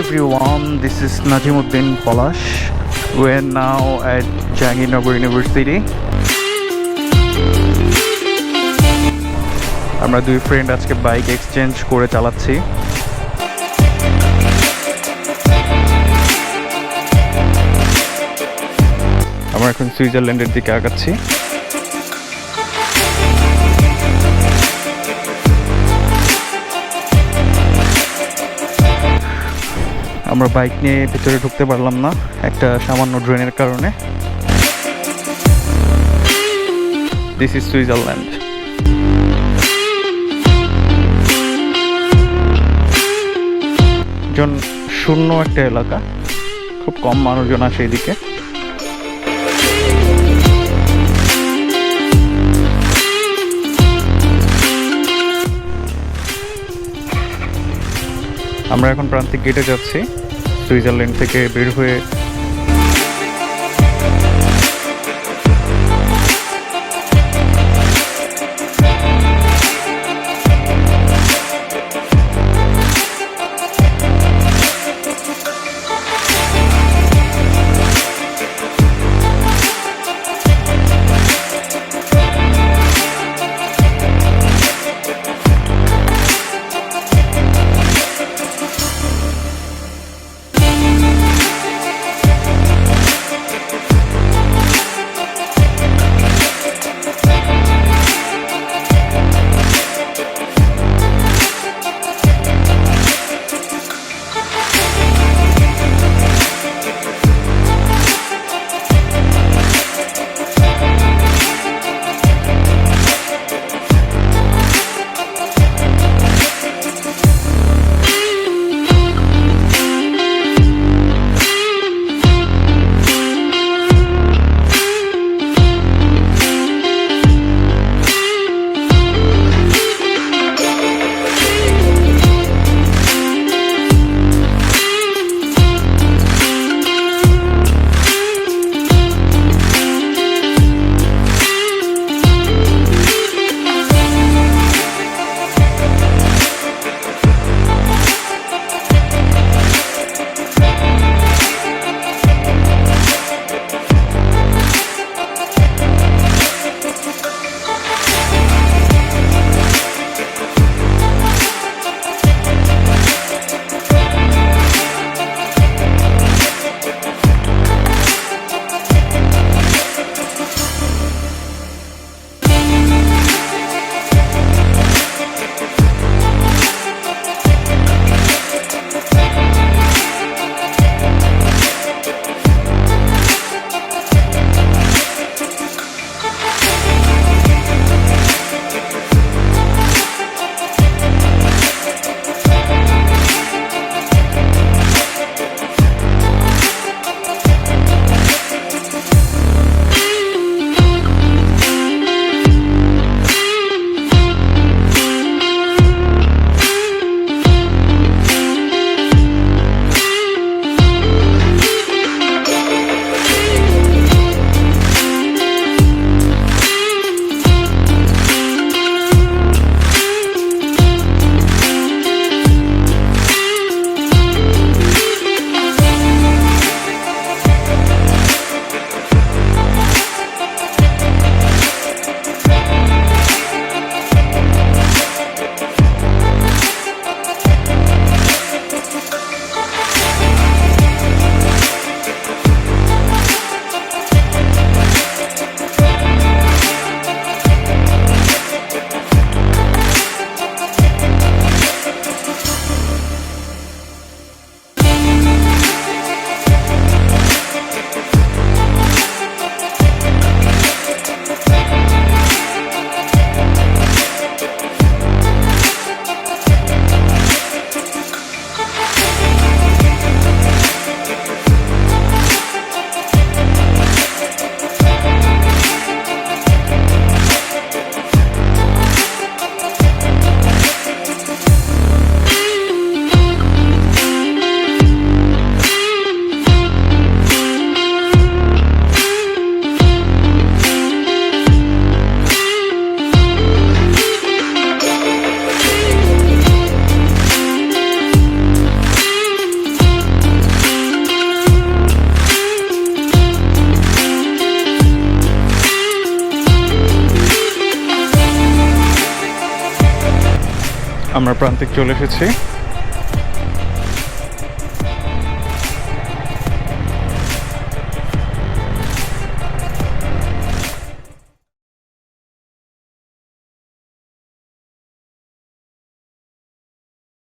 everyone, this is Najimuddin Palash. We are now at Jahangirnagar University. আমরা দুই friend আজকে bike exchange করে চালাচ্ছি। আমরা এখন সুইজারল্যান্ডের দিকে আগাচ্ছি। আমরা বাইক নিয়ে ভিতরে ঢুকতে পারলাম না একটা সামান্য ড্রেনের কারণে। This is Switzerland. শূন্য একটা এলাকা, খুব কম মানুষজন আসে এদিকে। আমরা এখন প্রান্তিক গেটে যাচ্ছি সুইজারল্যান্ড থেকে বের হয়ে। আমরা প্রান্তিক চলে এসেছি।